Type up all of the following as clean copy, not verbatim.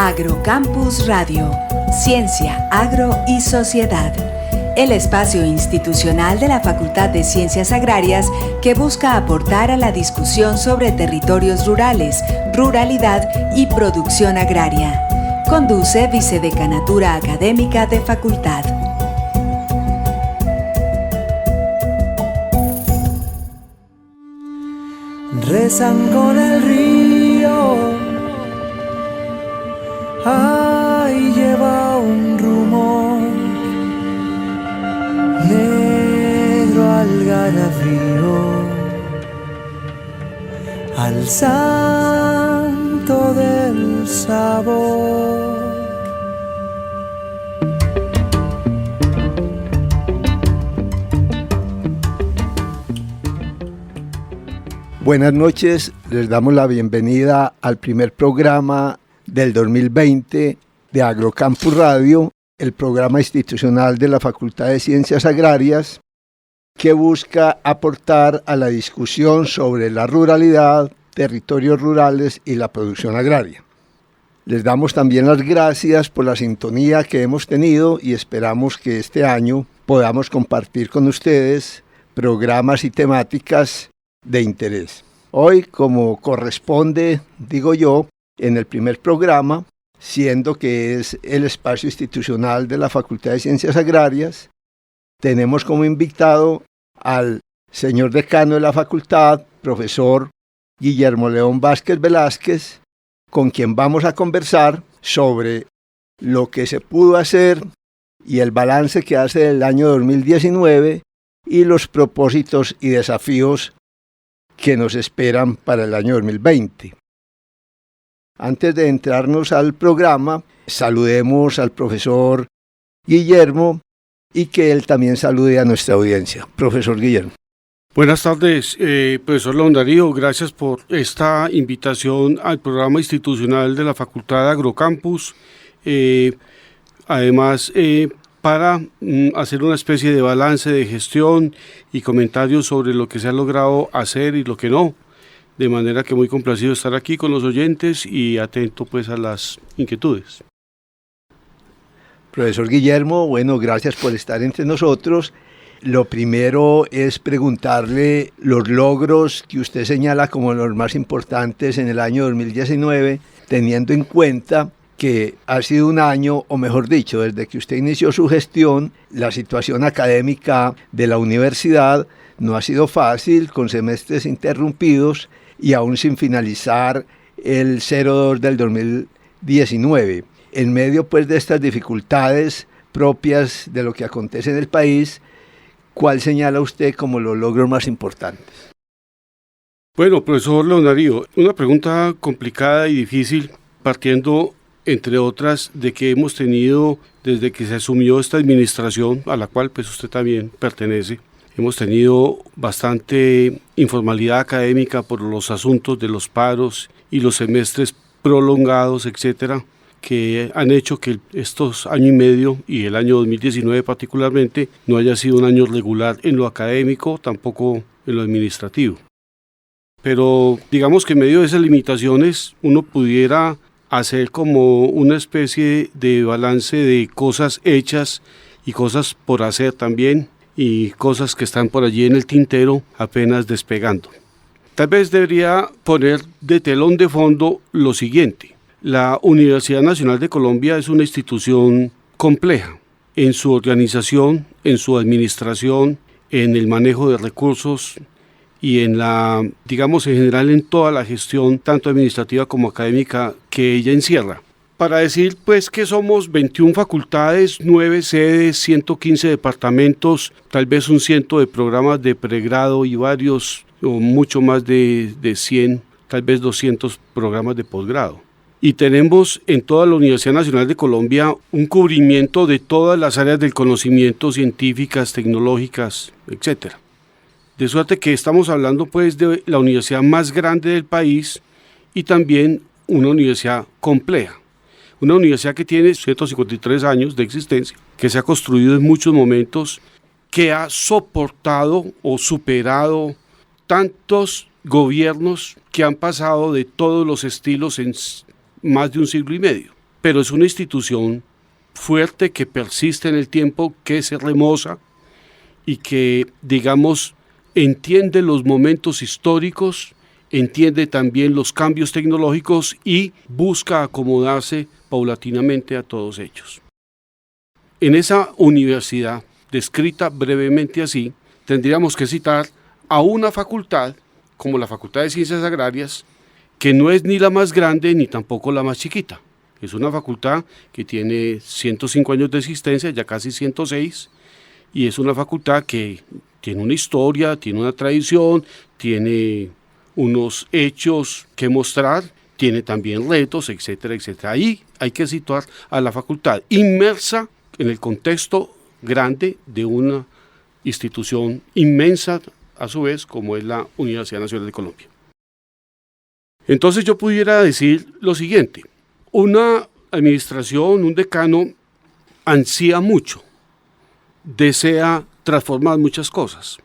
Agrocampus Radio, Ciencia, Agro y Sociedad. El espacio institucional de la Facultad de Ciencias Agrarias que busca aportar a la discusión sobre territorios rurales, ruralidad y producción agraria. Conduce Vicedecanatura Académica de Facultad. Rezan con el río, ahí lleva un rumor negro algarabío al santo del sabor. Buenas noches, les damos la bienvenida al primer programa del 2020 de Agrocampus Radio, el programa institucional de la Facultad de Ciencias Agrarias, que busca aportar a la discusión sobre la ruralidad, territorios rurales y la producción agraria. Les damos también las gracias por la sintonía que hemos tenido y esperamos que este año podamos compartir con ustedes programas y temáticas de interés. Hoy, como corresponde, digo yo, en el primer programa, siendo que es el espacio institucional de la Facultad de Ciencias Agrarias, tenemos como invitado al señor decano de la facultad, profesor Guillermo León Vázquez Velázquez, con quien vamos a conversar sobre lo que se pudo hacer y el balance que hace del año 2019 y los propósitos y desafíos que nos esperan para el año 2020. Antes de entrarnos al programa, saludemos al profesor Guillermo y que él también salude a nuestra audiencia. Profesor Guillermo. Buenas tardes, profesor León Darío, gracias por esta invitación al programa institucional de la Facultad de Agrocampus. Además, para hacer una especie de balance de gestión y comentarios sobre lo que se ha logrado hacer y lo que no, de manera que muy complacido estar aquí con los oyentes y atento pues a las inquietudes. Profesor Guillermo, bueno, gracias por estar entre nosotros. Lo primero es preguntarle los logros que usted señala como los más importantes en el año 2019, teniendo en cuenta que ha sido un año, o mejor dicho, desde que usted inició su gestión, la situación académica de la universidad no ha sido fácil, con semestres interrumpidos y aún sin finalizar el 02 del 2019. En medio pues de estas dificultades propias de lo que acontece en el país, ¿cuál señala usted como los logros más importantes? Bueno, profesor León Darío, una pregunta complicada y difícil, partiendo entre otras de que hemos tenido desde que se asumió esta administración, a la cual pues usted también pertenece, hemos tenido bastante informalidad académica por los asuntos de los paros y los semestres prolongados, etcétera, que han hecho que estos año y medio y el año 2019 particularmente no haya sido un año regular en lo académico, tampoco en lo administrativo. Pero digamos que en medio de esas limitaciones uno pudiera hacer como una especie de balance de cosas hechas y cosas por hacer también y cosas que están por allí en el tintero apenas despegando. Tal vez debería poner de telón de fondo lo siguiente. La Universidad Nacional de Colombia es una institución compleja en su organización, en su administración, en el manejo de recursos y en la, digamos en general en toda la gestión, tanto administrativa como académica, que ella encierra. Para decir pues que somos 21 facultades, 9 sedes, 115 departamentos, tal vez un ciento de programas de pregrado y varios o mucho más de 100, tal vez 200 programas de posgrado. Y tenemos en toda la Universidad Nacional de Colombia un cubrimiento de todas las áreas del conocimiento, científicas, tecnológicas, etcétera. De suerte que estamos hablando pues de la universidad más grande del país y también una universidad compleja. Una universidad que tiene 153 años de existencia, que se ha construido en muchos momentos, que ha soportado o superado tantos gobiernos que han pasado de todos los estilos en más de un siglo y medio. pero es una institución fuerte que persiste en el tiempo, que se remoza y que, digamos, entiende los momentos históricos, entiende también los cambios tecnológicos y busca acomodarse paulatinamente a todos ellos. En esa universidad, descrita brevemente así, tendríamos que citar a una facultad, como la Facultad de Ciencias Agrarias, que no es ni la más grande ni tampoco la más chiquita. Es una facultad que tiene 105 años de existencia, ya casi 106, y es una facultad que tiene una historia, tiene una tradición, tiene unos hechos que mostrar, tiene también retos, etcétera, etcétera. Ahí hay que situar a la facultad inmersa en el contexto grande de una institución inmensa, a su vez, como es la Universidad Nacional de Colombia. Entonces yo pudiera decir lo siguiente: una administración, un decano, ansía mucho, desea transformar muchas cosas,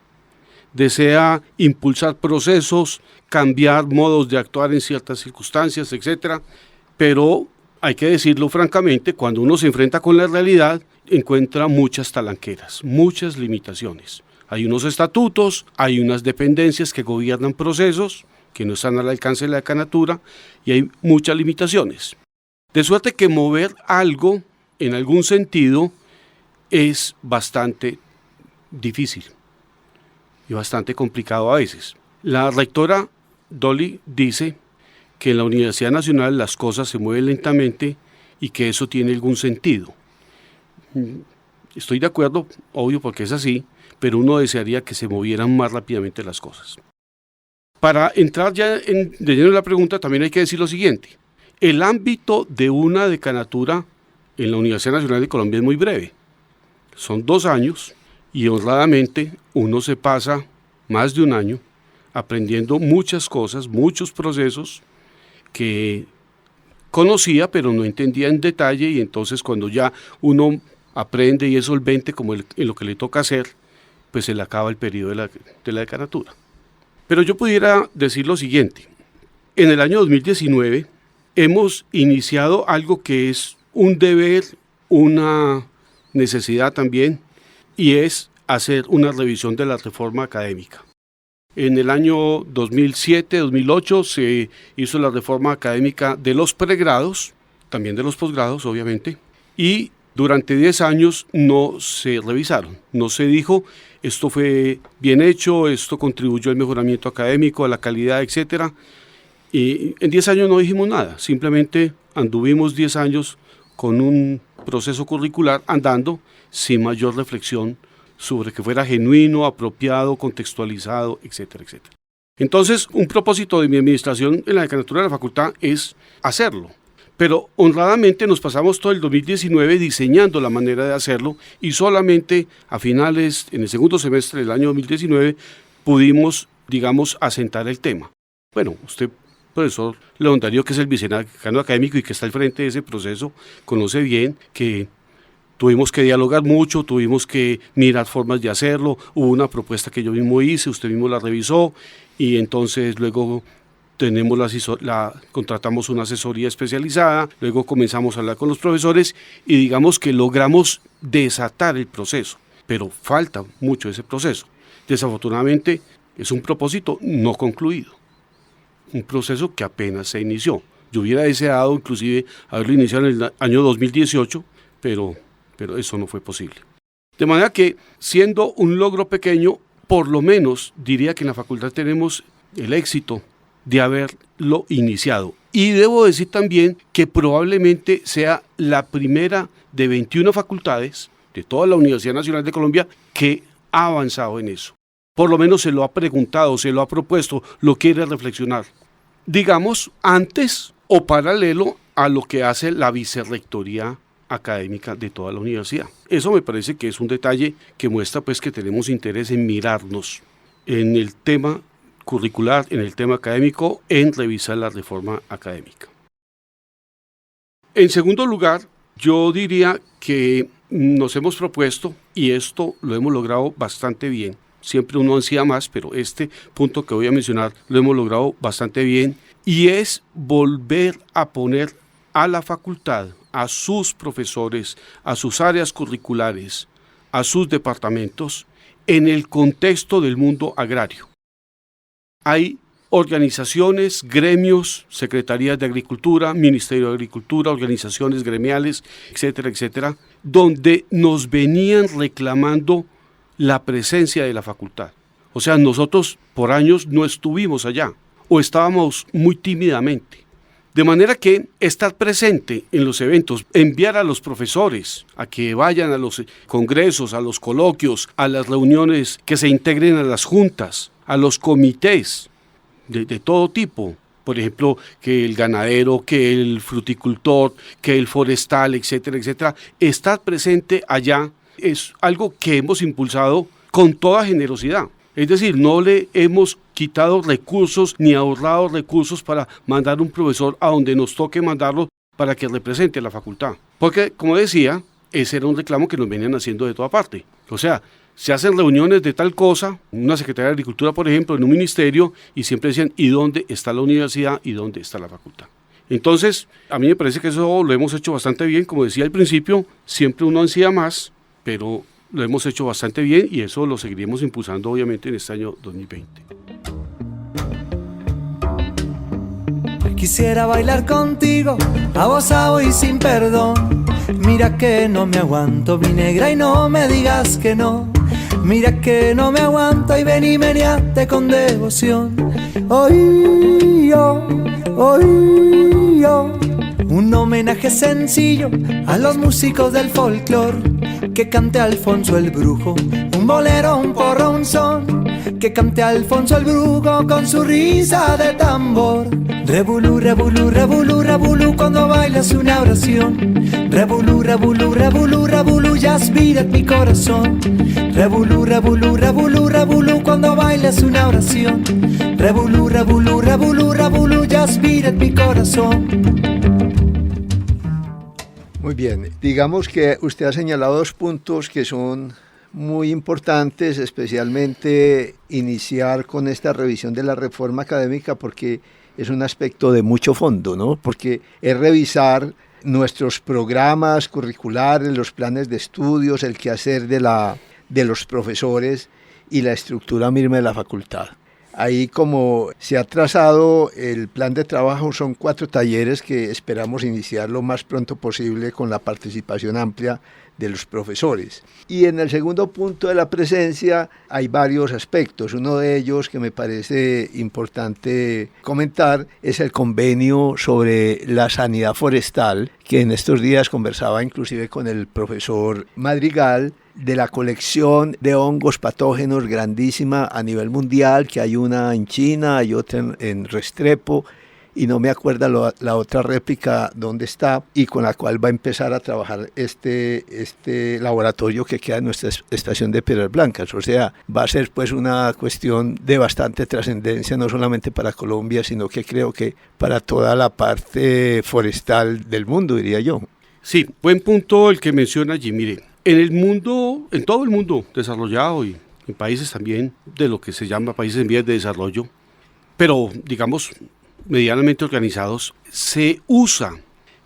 desea impulsar procesos, cambiar modos de actuar en ciertas circunstancias, etcétera, pero hay que decirlo francamente, cuando uno se enfrenta con la realidad, encuentra muchas talanqueras, muchas limitaciones. Hay unos estatutos, hay unas dependencias que gobiernan procesos que no están al alcance de la decanatura y hay muchas limitaciones. De suerte que mover algo en algún sentido es bastante difícil y bastante complicado a veces. La rectora Dolly dice que en la Universidad Nacional las cosas se mueven lentamente y que eso tiene algún sentido. Estoy de acuerdo, obvio, porque es así, pero uno desearía que se movieran más rápidamente las cosas. Para entrar ya de lleno en la pregunta, también hay que decir lo siguiente: el ámbito de una decanatura en la Universidad Nacional de Colombia es muy breve. Son 2 años y honradamente uno se pasa más de un año aprendiendo muchas cosas, muchos procesos que conocía pero no entendía en detalle, y entonces cuando ya uno aprende y es solvente como en lo que le toca hacer, pues se le acaba el periodo de la decanatura. Pero yo pudiera decir lo siguiente: en el año 2019 hemos iniciado algo que es un deber, una necesidad también, y es hacer una revisión de la reforma académica. En el año 2007-2008 se hizo la reforma académica de los pregrados, también de los posgrados obviamente, y durante 10 años no se revisaron, no se dijo esto fue bien hecho, esto contribuyó al mejoramiento académico, a la calidad, etcétera. Y en 10 años no dijimos nada, simplemente anduvimos 10 años con un proceso curricular andando sin mayor reflexión sobre que fuera genuino, apropiado, contextualizado, etcétera, etcétera. Entonces, un propósito de mi administración en la decanatura de la facultad es hacerlo, pero honradamente nos pasamos todo el 2019 diseñando la manera de hacerlo y solamente a finales, en el segundo semestre del año 2019, pudimos, digamos, asentar el tema. Bueno, usted, profesor León Darío, que es el vicedecano académico y que está al frente de ese proceso, conoce bien que tuvimos que dialogar mucho, tuvimos que mirar formas de hacerlo, hubo una propuesta que yo mismo hice, usted mismo la revisó y entonces luego contratamos una asesoría especializada, luego comenzamos a hablar con los profesores y digamos que logramos desatar el proceso, pero falta mucho ese proceso. Desafortunadamente es un propósito no concluido, un proceso que apenas se inició. Yo hubiera deseado inclusive haberlo iniciado en el año 2018, pero eso no fue posible. De manera que, siendo un logro pequeño, por lo menos diría que en la facultad tenemos el éxito de haberlo iniciado. Y debo decir también que probablemente sea la primera de 21 facultades de toda la Universidad Nacional de Colombia que ha avanzado en eso. Por lo menos se lo ha preguntado, se lo ha propuesto, lo quiere reflexionar. Digamos, antes o paralelo a lo que hace la vicerrectoría académica de toda la universidad. Eso me parece que es un detalle que muestra pues que tenemos interés en mirarnos en el tema curricular, en el tema académico, en revisar la reforma académica. En segundo lugar, yo diría que nos hemos propuesto, y esto lo hemos logrado bastante bien, siempre uno ansía más, pero este punto que voy a mencionar lo hemos logrado bastante bien, y es volver a poner a la facultad, a sus profesores, a sus áreas curriculares, a sus departamentos, en el contexto del mundo agrario. Hay organizaciones, gremios, secretarías de Agricultura, Ministerio de Agricultura, organizaciones gremiales, etcétera, etcétera, donde nos venían reclamando la presencia de la facultad. O sea, nosotros por años no estuvimos allá, o estábamos muy tímidamente. De manera que estar presente en los eventos, enviar a los profesores a que vayan a los congresos, a los coloquios, a las reuniones, que se integren a las juntas, a los comités de todo tipo. Por ejemplo, que el ganadero, que el fruticultor, que el forestal, etcétera, etcétera. Estar presente allá es algo que hemos impulsado con toda generosidad. Es decir, no le hemos quitado recursos ni ahorrado recursos para mandar un profesor a donde nos toque mandarlo para que represente a la facultad. Porque, como decía, ese era un reclamo que nos venían haciendo de toda parte. O sea, se hacen reuniones de tal cosa, una Secretaría de Agricultura, por ejemplo, en un ministerio, y siempre decían, ¿y dónde está la universidad y dónde está la facultad? Entonces, a mí me parece que eso lo hemos hecho bastante bien. Como decía al principio, siempre uno ansía más, pero lo hemos hecho bastante bien y eso lo seguiremos impulsando obviamente en este año 2020. Quisiera bailar contigo, abosado y sin perdón. Mira que no me aguanto, mi negra, y no me digas que no. Mira que no me aguanto y ven y meneate con devoción. Hoy yo, un homenaje sencillo a los músicos del folclor. Que cante Alfonso el Brujo, un bolero, un porro, un son. Que cante Alfonso el Brujo con su risa de tambor. Rebulú, rebulú, rebulú, rebulú cuando bailas una oración. Rebulú, rebulú, rebulú, rebulú, ya aspira mi corazón. Rebulú, rebulú, rebulú, rebulú cuando bailas una oración. Rebulú, rebulú, rebulú, rebulú, ya aspira mi corazón. Muy bien, digamos que usted ha señalado dos puntos que son muy importantes, especialmente iniciar con esta revisión de la reforma académica, porque es un aspecto de mucho fondo, ¿no? Porque es revisar nuestros programas curriculares, los planes de estudios, el quehacer de los profesores y la estructura misma de la facultad. Ahí, como se ha trazado el plan de trabajo, son 4 talleres que esperamos iniciar lo más pronto posible con la participación amplia de los profesores. Y en el segundo punto de la presencia hay varios aspectos. Uno de ellos que me parece importante comentar es el convenio sobre la sanidad forestal, que en estos días conversaba inclusive con el profesor Madrigal, de la colección de hongos patógenos grandísima a nivel mundial, que hay una en China, hay otra en Restrepo, y no me acuerdo la otra réplica dónde está, y con la cual va a empezar a trabajar este laboratorio que queda en nuestra estación de Piedras Blancas. O sea, va a ser pues una cuestión de bastante trascendencia, no solamente para Colombia, sino que creo que para toda la parte forestal del mundo, diría yo. Sí, buen punto el que menciona allí. Mire, en todo el mundo desarrollado y en países también de lo que se llama países en vías de desarrollo, pero digamos medianamente organizados, se usa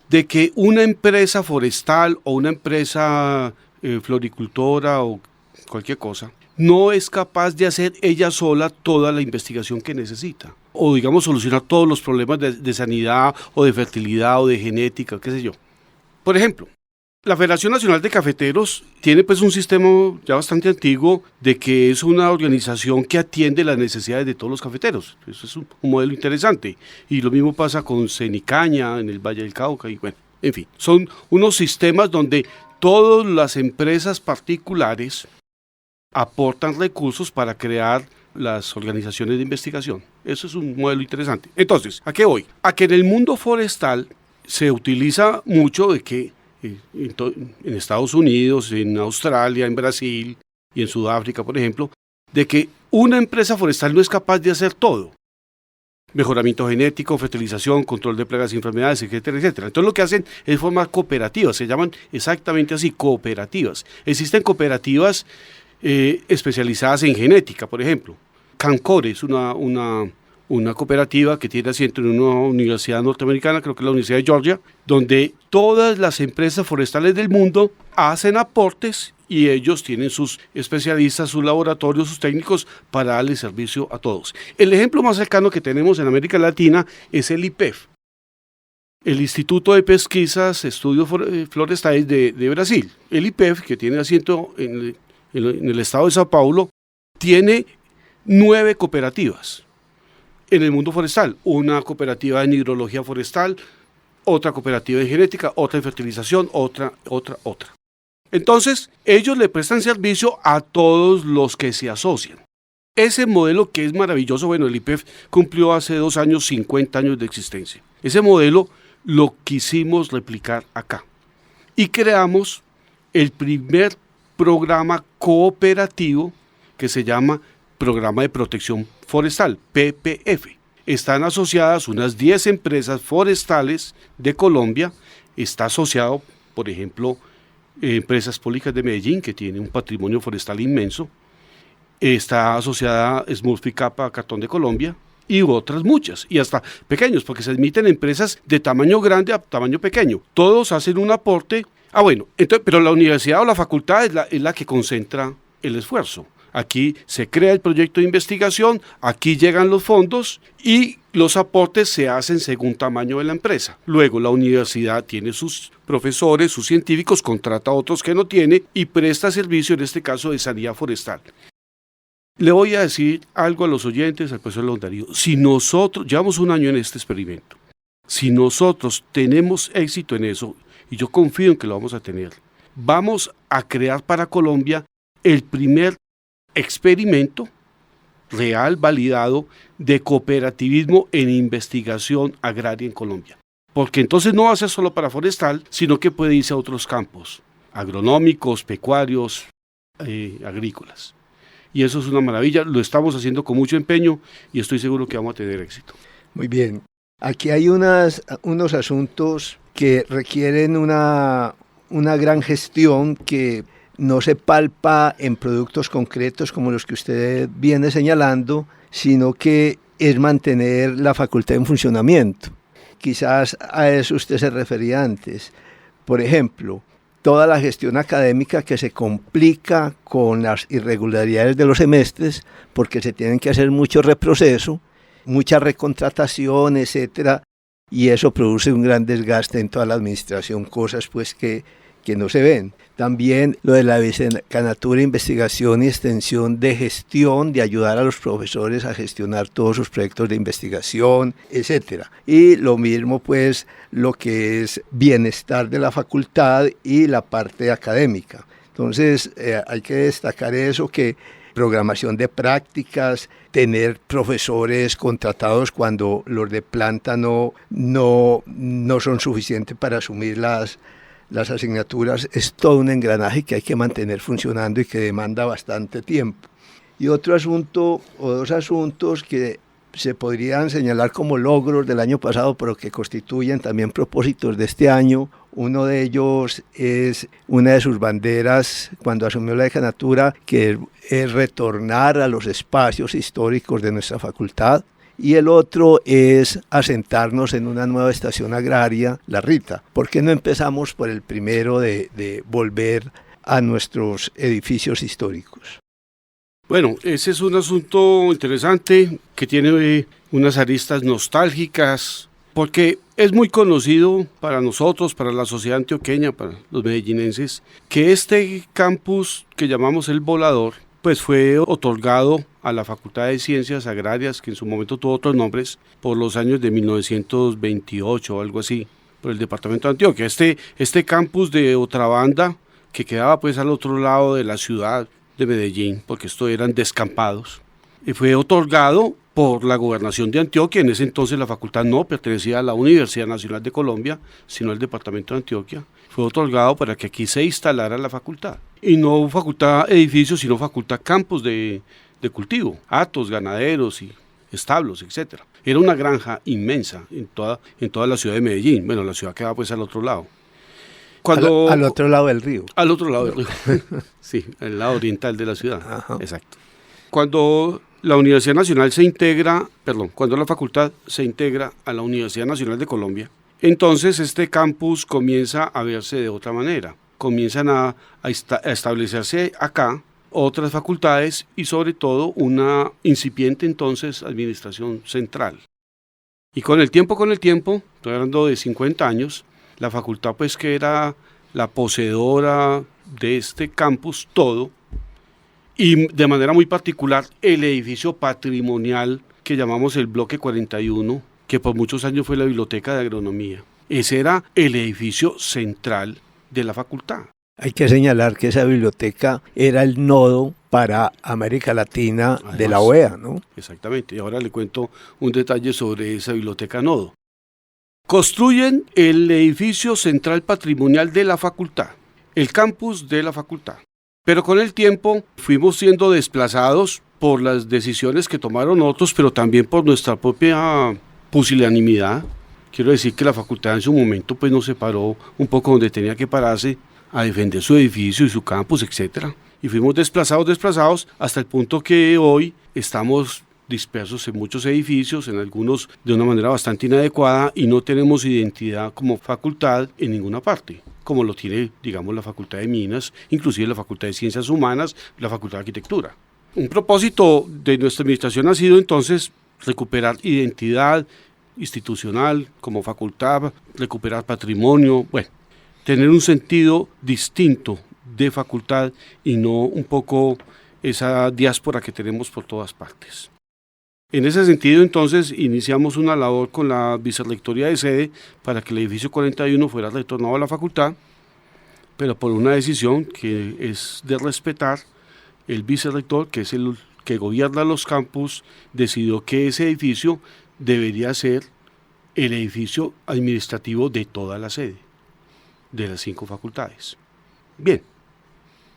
de que una empresa forestal o una empresa floricultora o cualquier cosa no es capaz de hacer ella sola toda la investigación que necesita, o digamos solucionar todos los problemas de sanidad o de fertilidad o de genética, qué sé yo. Por ejemplo, la Federación Nacional de Cafeteros tiene pues un sistema ya bastante antiguo de que es una organización que atiende las necesidades de todos los cafeteros. Eso es un modelo interesante. Y lo mismo pasa con Cenicaña en el Valle del Cauca y bueno, en fin. Son unos sistemas donde todas las empresas particulares aportan recursos para crear las organizaciones de investigación. Eso es un modelo interesante. Entonces, ¿a qué voy? A que en el mundo forestal se utiliza mucho de que en Estados Unidos, en Australia, en Brasil y en Sudáfrica, por ejemplo, de que una empresa forestal no es capaz de hacer todo. Mejoramiento genético, fertilización, control de plagas y enfermedades, etcétera, etcétera. Entonces lo que hacen es formar cooperativas, se llaman exactamente así, cooperativas. Existen cooperativas especializadas en genética, por ejemplo. Cancor es una una cooperativa que tiene asiento en una universidad norteamericana, creo que es la Universidad de Georgia, donde todas las empresas forestales del mundo hacen aportes y ellos tienen sus especialistas, sus laboratorios, sus técnicos para darle servicio a todos. El ejemplo más cercano que tenemos en América Latina es el IPEF, el Instituto de Pesquisas, Estudios Forestales de Brasil. El IPEF, que tiene asiento en el estado de Sao Paulo, tiene 9 cooperativas en el mundo forestal. Una cooperativa en hidrología forestal, otra cooperativa en genética, otra en fertilización, otra. Entonces, ellos le prestan servicio a todos los que se asocian. Ese modelo que es maravilloso, bueno, el IPEF cumplió hace 2 años 50 años de existencia. Ese modelo lo quisimos replicar acá y creamos el primer programa cooperativo que se llama Programa de Protección Forestal, PPF. Están asociadas unas 10 empresas forestales de Colombia. Está asociado, por ejemplo, Empresas Públicas de Medellín, que tiene un patrimonio forestal inmenso. Está asociada Smurfy-Kappa Cartón de Colombia y otras muchas, y hasta pequeños, porque se admiten empresas de tamaño grande a tamaño pequeño. Todos hacen un aporte. Entonces, pero la universidad o la facultad es la que concentra el esfuerzo. Aquí se crea el proyecto de investigación, aquí llegan los fondos y los aportes se hacen según tamaño de la empresa. Luego la universidad tiene sus profesores, sus científicos, contrata a otros que no tiene y presta servicio, en este caso de sanidad forestal. Le voy a decir algo a los oyentes, al profesor León Darío. Si nosotros, llevamos 1 año en este experimento, si nosotros tenemos éxito en eso, y yo confío en que lo vamos a tener, vamos a crear para Colombia el primer experimento real, validado, de cooperativismo en investigación agraria en Colombia. Porque entonces no va a ser solo para forestal, sino que puede irse a otros campos, agronómicos, pecuarios, agrícolas. Y eso es una maravilla, lo estamos haciendo con mucho empeño y estoy seguro que vamos a tener éxito. Muy bien. Aquí hay unos asuntos que requieren una gran gestión que no se palpa en productos concretos como los que usted viene señalando, sino que es mantener la facultad en funcionamiento. Quizás a eso usted se refería antes. Por ejemplo, toda la gestión académica que se complica con las irregularidades de los semestres, porque se tienen que hacer mucho reproceso, mucha recontratación, etcétera, y eso produce un gran desgaste en toda la administración, cosas pues que no se ven. También lo de la vicecanatura, investigación y extensión de gestión, de ayudar a los profesores a gestionar todos sus proyectos de investigación, etcétera. Y lo mismo pues lo que es bienestar de la facultad y la parte académica. Entonces hay que destacar eso, que programación de prácticas, tener profesores contratados cuando los de planta no son suficientes para asumir las asignaturas, es todo un engranaje que hay que mantener funcionando y que demanda bastante tiempo. Y otro asunto, o 2 asuntos que se podrían señalar como logros del año pasado, pero que constituyen también propósitos de este año. Uno de ellos es una de sus banderas cuando asumió la decanatura, que es retornar a los espacios históricos de nuestra facultad. Y el otro es asentarnos en una nueva estación agraria, La Rita. ¿Por qué no empezamos por el primero de volver a nuestros edificios históricos? Bueno, ese es un asunto interesante que tiene unas aristas nostálgicas, porque es muy conocido para nosotros, para la sociedad antioqueña, para los medellinenses, que este campus que llamamos El Volador, pues fue otorgado a la Facultad de Ciencias Agrarias, que en su momento tuvo otros nombres, por los años de 1928 o algo así, por el departamento de Antioquia. Este campus de Otrabanda, que quedaba pues al otro lado de la ciudad de Medellín, porque esto eran descampados, y fue otorgado por la Gobernación de Antioquia. En ese entonces la facultad no pertenecía a la Universidad Nacional de Colombia, sino al departamento de Antioquia. Fue otorgado para que aquí se instalara la facultad. Y no facultad edificios, sino facultad campos de cultivo, hatos, ganaderos y establos, etc. Era una granja inmensa en toda la ciudad de Medellín. Bueno, la ciudad quedaba pues al otro lado. Al otro lado del río. Al otro lado del río, sí, al lado oriental de la ciudad. Ajá. Exacto. Cuando cuando la facultad se integra a la Universidad Nacional de Colombia, entonces este campus comienza a verse de otra manera. Comienzan a establecerse acá otras facultades y sobre todo una incipiente entonces administración central. Y con el tiempo, estoy hablando de 50 años, la facultad pues que era la poseedora de este campus todo, y de manera muy particular el edificio patrimonial que llamamos el Bloque 41, que por muchos años fue la Biblioteca de Agronomía. Ese era el edificio central de la facultad. Hay que señalar que esa biblioteca era el nodo para América Latina. Además, de la OEA, ¿no? Exactamente, y ahora le cuento un detalle sobre esa biblioteca nodo. Construyen el edificio central patrimonial de la facultad, el campus de la facultad. Pero con el tiempo fuimos siendo desplazados por las decisiones que tomaron otros, pero también por nuestra propia pusilanimidad. Quiero decir que la facultad en su momento pues nos paró un poco donde tenía que pararse a defender su edificio y su campus, etc. Y fuimos desplazados hasta el punto que hoy estamos dispersos en muchos edificios, en algunos de una manera bastante inadecuada, y no tenemos identidad como facultad en ninguna parte, como lo tiene, digamos, la Facultad de Minas, inclusive la Facultad de Ciencias Humanas, la Facultad de Arquitectura. Un propósito de nuestra administración ha sido entonces recuperar identidad institucional como facultad, recuperar patrimonio, tener un sentido distinto de facultad y no un poco esa diáspora que tenemos por todas partes. En ese sentido, entonces, iniciamos una labor con la Vicerrectoría de Sede para que el edificio 41 fuera retornado a la facultad, pero por una decisión que es de respetar, el vicerrector, que es el que gobierna los campus, decidió que ese edificio debería ser el edificio administrativo de toda la sede, de las 5 facultades. Bien,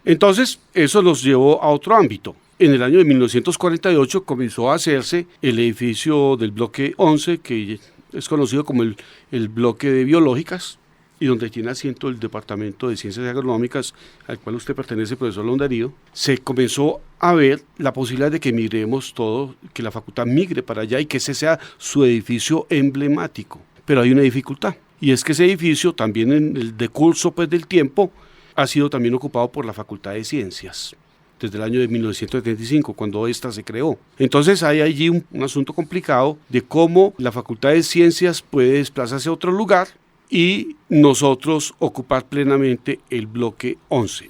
entonces eso nos llevó a otro ámbito. En el año de 1948 comenzó a hacerse el edificio del bloque 11, que es conocido como el bloque de biológicas, y donde tiene asiento el Departamento de Ciencias Agronómicas, al cual usted pertenece, profesor Londarío. Se comenzó a ver la posibilidad de que migremos todo, que la facultad migre para allá y que ese sea su edificio emblemático. Pero hay una dificultad, y es que ese edificio, también en el decurso pues, del tiempo, ha sido también ocupado por la Facultad de Ciencias, desde el año de 1975, cuando esta se creó. Entonces hay allí un asunto complicado de cómo la Facultad de Ciencias puede desplazarse a otro lugar y nosotros ocupar plenamente el bloque 11.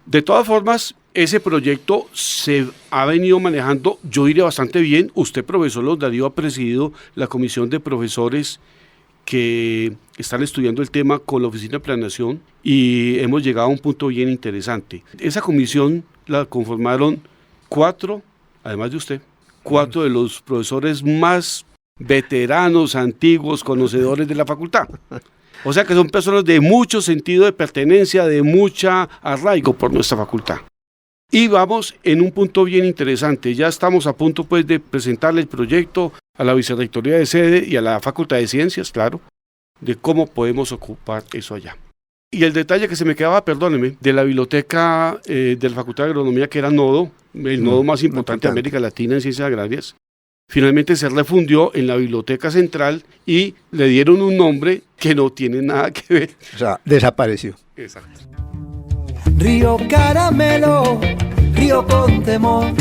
De todas formas, ese proyecto se ha venido manejando, yo diría bastante bien. Usted, profesor Londarío, ha presidido la comisión de profesores que están estudiando el tema con la Oficina de Planeación y hemos llegado a un punto bien interesante. Esa comisión la conformaron 4, además de usted, 4 de los profesores más veteranos, antiguos, conocedores de la facultad. O sea que son personas de mucho sentido de pertenencia, de mucha arraigo por nuestra facultad. Y vamos en un punto bien interesante. Ya estamos a punto pues de presentarle el proyecto a la Vicerrectoría de Sede y a la Facultad de Ciencias, claro, de cómo podemos ocupar eso allá. Y el detalle que se me quedaba, perdóneme, de la biblioteca de la Facultad de Agronomía, que era nodo, el nodo más importante de América Latina en ciencias agrarias, finalmente se refundió en la Biblioteca Central y le dieron un nombre que no tiene nada que ver. O sea, desapareció. Exacto. Río caramelo, río con temor,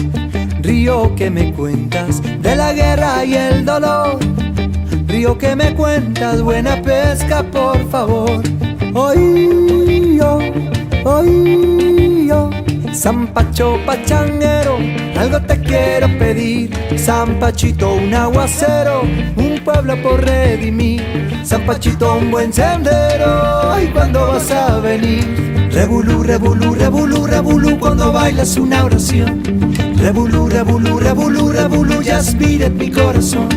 río que me cuentas de la guerra y el dolor, río que me cuentas buena pesca, por favor. Oy, yo, San Pacho pachanguero, algo te quiero pedir. San Pachito, un aguacero, un pueblo por redimir. San Pachito, un buen sendero, ay, ¿cuándo vas a venir? Rebulú, rebulú, rebulú, rebulú, cuando bailas una oración. Rebulú, rebulú, rebulú, rebulú, ya aspira en mi corazón.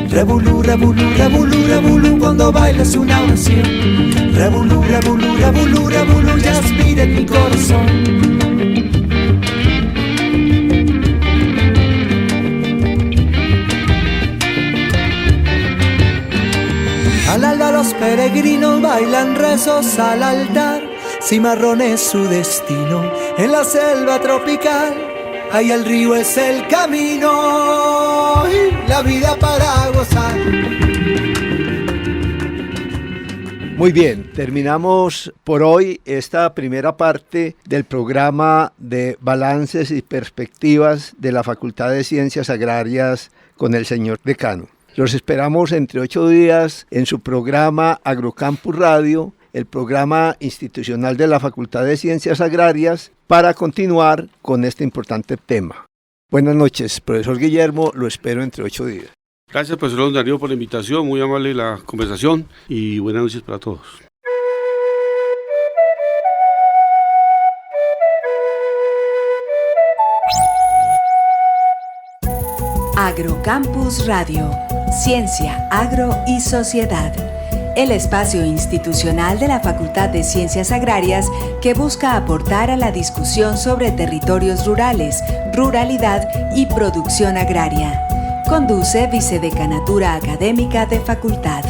Rebulú, rebulú, rebulú, rebulú, cuando bailas una oración. Rebulú, rebulú, rebulú, rebulú, ya aspira en mi corazón. Al alba los peregrinos bailan rezos al altar. Cimarrón es su destino en la selva tropical. ahí el río es el camino y la vida para gozar. Muy bien, terminamos por hoy esta primera parte del programa de balances y perspectivas de la Facultad de Ciencias Agrarias con el señor decano. Los esperamos entre 8 días en su programa Agrocampus Radio, el programa institucional de la Facultad de Ciencias Agrarias, para continuar con este importante tema. Buenas noches, profesor Guillermo, lo espero entre 8 días. Gracias, profesor Darío, por la invitación, muy amable la conversación y buenas noches para todos. Agrocampus Radio, Ciencia, Agro y Sociedad. El espacio institucional de la Facultad de Ciencias Agrarias que busca aportar a la discusión sobre territorios rurales, ruralidad y producción agraria. Conduce Vicedecanatura Académica de Facultad.